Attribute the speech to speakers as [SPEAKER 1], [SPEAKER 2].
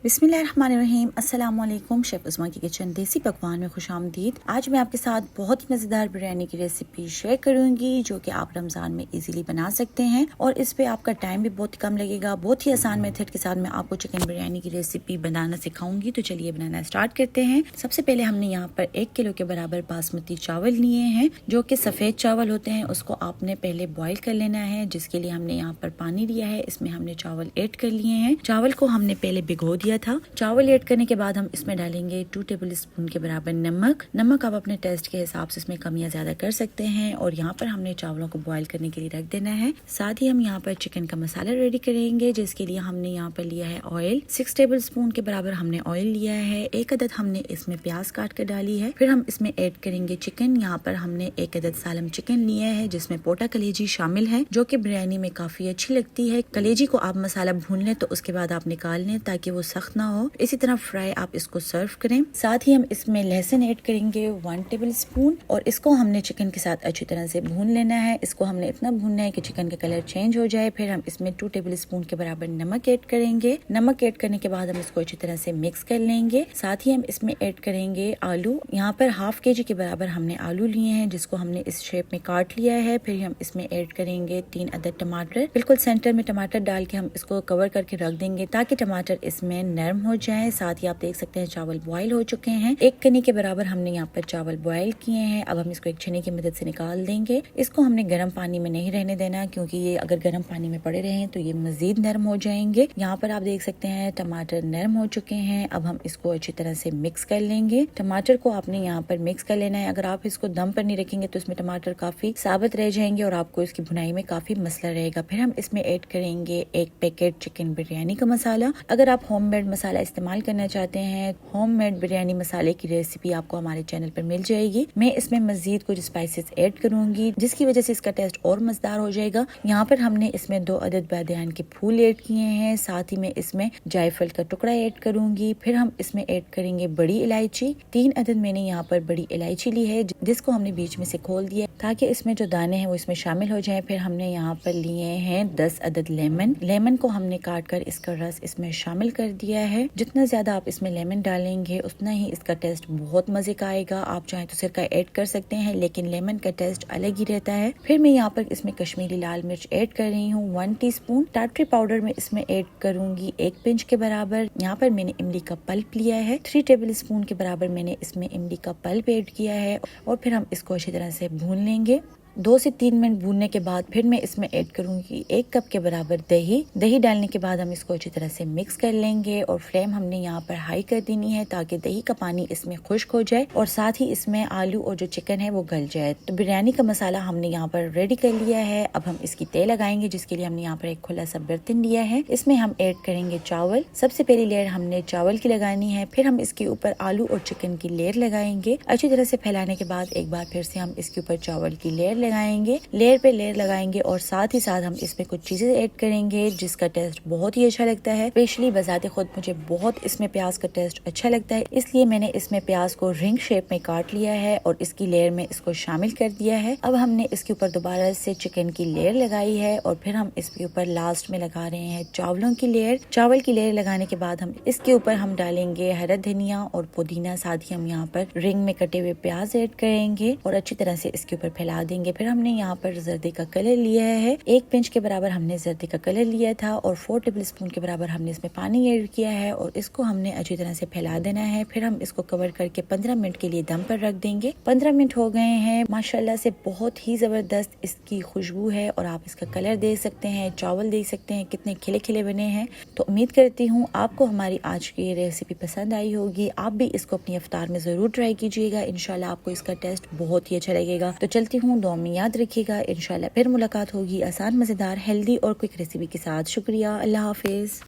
[SPEAKER 1] बिस्मिल्लाहिर्रहमानिर्रहीम। अस्सलाम वालेकुम। शेफ उस्मा की किचन देसी पकवान में खुशामदीद। आज मैं आपके साथ बहुत ही मज़ेदार बिरयानी की रेसिपी शेयर करूंगी जो कि आप रमज़ान में इजीली बना सकते हैं और इस पे आपका टाइम भी बहुत कम लगेगा। बहुत ही आसान मेथड के साथ मैं आपको चिकन बिरयानी की रेसिपी बनाना सिखाऊंगी। तो चलिए बनाना स्टार्ट करते हैं। सबसे पहले हमने यहाँ पर 1 किलो के बराबर बासमती चावल लिए हैं जो कि सफ़ेद चावल होते हैं। उसको आपने पहले बॉईल कर लेना है, जिसके लिए हमने यहाँ पर पानी लिया है। इसमें हमने चावल ऐड कर लिए हैं। चावल को हमने पहले भिगो दिया था। चावल ऐड करने के बाद हम इसमें डालेंगे 2 टेबल स्पून के बराबर नमक आप अपने टेस्ट के हिसाब से इसमें कम या ज्यादा कर सकते हैं। और यहाँ पर हमने चावलों को बॉईल करने के लिए रख देना है। साथ ही हम यहाँ पर चिकन का मसाला रेडी करेंगे, जिसके लिए हमने यहाँ पर लिया है ऑयल। 6 टेबल स्पून के बराबर हमने ऑयल लिया है। 1 अदद हमने इसमें प्याज काट कर डाली है। फिर हम इसमें ऐड करेंगे चिकन। यहाँ पर हमने 1 अदद सालम चिकन लिया है, जिसमें पोटा कलेजी शामिल है, जो कि बिरयानी में काफी अच्छी लगती है। कलेजी को आप मसाला भून लें तो उसके बाद आप निकाल लें ताकि वो सख्त ना हो। इसी तरह फ्राई आप इसको सर्व करें। साथ ही हम इसमें लहसुन ऐड करेंगे 1 टेबल स्पून और इसको हमने चिकन के साथ अच्छी तरह से भून लेना है। इसको हमने इतना भूनना है कि चिकन का कलर चेंज हो जाए। फिर हम इसमें 2 टेबल स्पून के बराबर नमक ऐड करेंगे। नमक ऐड करने के बाद हम इसको अच्छी तरह से मिक्स कर लेंगे। साथ ही हम इसमें ऐड करेंगे आलू। यहाँ पर ½ kg के बराबर हमने आलू लिए हैं, जिसको हमने इस शेप में काट लिया है। फिर हम इसमें ऐड करेंगे 3 अदद टमाटर। बिल्कुल सेंटर में टमाटर डाल के हम इसको कवर करके रख देंगे ताकि टमाटर इसमें नरम हो जाए। साथ ही आप देख सकते हैं चावल बॉईल हो चुके हैं। 1 कनी के बराबर हमने यहाँ पर चावल बॉईल किए हैं। अब हम इसको एक छन्नी की मदद से निकाल देंगे। इसको हमने गर्म पानी में नहीं रहने देना, क्योंकि ये अगर गर्म पानी में पड़े रहे तो ये मजीद नरम हो जाएंगे। यहाँ पर आप देख सकते हैं टमाटर नरम हो चुके हैं। अब हम इसको अच्छी तरह से मिक्स कर लेंगे। टमाटर को आपने यहाँ पर मिक्स कर लेना है। अगर आप इसको दम पर नहीं रखेंगे तो इसमें टमाटर काफी साबित रह जाएंगे और आपको इसकी भुनाई में काफी मसला रहेगा। फिर हम इसमें ऐड करेंगे 1 पैकेट चिकन बिरयानी का मसाला। अगर आप होममेड मसाला इस्तेमाल करना चाहते हैं, होममेड बिरयानी मसाले की रेसिपी आपको हमारे चैनल पर मिल जाएगी। मैं इसमें मजीद कुछ स्पाइसेस ऐड करूंगी, जिसकी वजह से इसका टेस्ट और मजेदार हो जाएगा। यहाँ पर हमने इसमें 2 अदद बादियान के फूल ऐड किए हैं। साथ ही मैं इसमें जायफल का टुकड़ा ऐड करूंगी। फिर हम इसमें ऐड करेंगे बड़ी इलायची। 3 अदद मैंने यहाँ पर बड़ी इलायची ली है, जिसको हमने बीच में से खोल दिया ताकि इसमें जो दाने हैं वो इसमें शामिल हो जाए। फिर हमने यहाँ पर लिए हैं 10 अदद लेमन को हमने काट कर इसका रस इसमें शामिल कर दिया है। जितना ज्यादा आप इसमें लेमन डालेंगे उतना ही इसका टेस्ट बहुत मजे का आएगा। आप चाहे तो सिरका ऐड कर सकते हैं, लेकिन लेमन का टेस्ट अलग ही रहता है। फिर मैं यहाँ पर इसमें कश्मीरी लाल मिर्च ऐड कर रही हूँ 1 टीस्पून। टाटरी पाउडर में इसमें ऐड करूंगी 1 पिंच के बराबर। यहाँ पर मैंने इमली का पल्प लिया है। 3 टेबल स्पून के बराबर मैंने इसमें इमली का पल्प ऐड किया है और फिर हम इसको अच्छी तरह से भून लेंगे। 2 से 3 मिनट भूनने के बाद फिर मैं इसमें ऐड करूंगी 1 कप के बराबर दही डालने के बाद हम इसको अच्छी तरह से मिक्स कर लेंगे और फ्लेम हमने यहाँ पर हाई कर देनी है ताकि दही का पानी इसमें खुश्क हो जाए और साथ ही इसमें आलू और जो चिकन है वो गल जाए। तो बिरयानी का मसाला हमने यहाँ पर रेडी कर लिया है। अब हम इसकी तय लगाएंगे, जिसके लिए हमने यहाँ पर एक खुला सा बर्तन लिया है। इसमें हम ऐड करेंगे चावल। सबसे पहली लेयर हमने चावल की लगानी है। फिर हम इसके ऊपर आलू और चिकन की लेयर लगाएंगे। अच्छी तरह से फैलाने के बाद एक बार फिर से हम इसके ऊपर चावल की लेयर लगाएंगे। लेयर पे लेयर लगाएंगे और साथ ही साथ हम इसमें कुछ चीजें ऐड करेंगे जिसका टेस्ट बहुत ही अच्छा लगता है। स्पेशली बजाते खुद मुझे बहुत इसमें प्याज का टेस्ट अच्छा लगता है, इसलिए मैंने इसमें प्याज को रिंग शेप में काट लिया है और इसकी लेयर में इसको शामिल कर दिया है। अब हमने इसके ऊपर दोबारा से चिकन की लेयर लगाई है और फिर हम इसके ऊपर लास्ट में लगा रहे हैं चावलों की लेयर। चावल की लेयर लगाने के बाद हम इसके ऊपर हम डालेंगे हरा धनिया और पुदीना। साथ ही हम यहाँ पर रिंग में कटे हुए प्याज ऐड करेंगे और अच्छी तरह से इसके ऊपर फैला देंगे। फिर हमने यहाँ पर जर्दे का कलर लिया है। 1 पिंच के बराबर हमने जर्दे का कलर लिया था और 4 टेबल स्पून के बराबर हमने इसमें पानी ऐड किया है और इसको हमने अच्छी तरह से फैला देना है। फिर हम इसको कवर करके 15 मिनट के लिए दम पर रख देंगे। 15 मिनट हो गए हैं। माशाल्लाह से बहुत ही जबरदस्त इसकी खुशबू है और आप इसका कलर देख सकते हैं, चावल देख सकते हैं कितने खिले खिले बने हैं। तो उम्मीद करती हूँ आपको हमारी आज की ये रेसिपी पसंद आई होगी। आप भी इसको अपनी इफ्तार में जरूर ट्राई कीजिएगा। इंशाल्लाह आपको इसका टेस्ट बहुत ही अच्छा लगेगा। तो चलती हूँ, दुआ में याद रखिएगा। इंशाल्लाह फिर मुलाकात होगी आसान, मजेदार, हेल्दी और क्विक रेसिपी के साथ। शुक्रिया। अल्लाह हाफिज।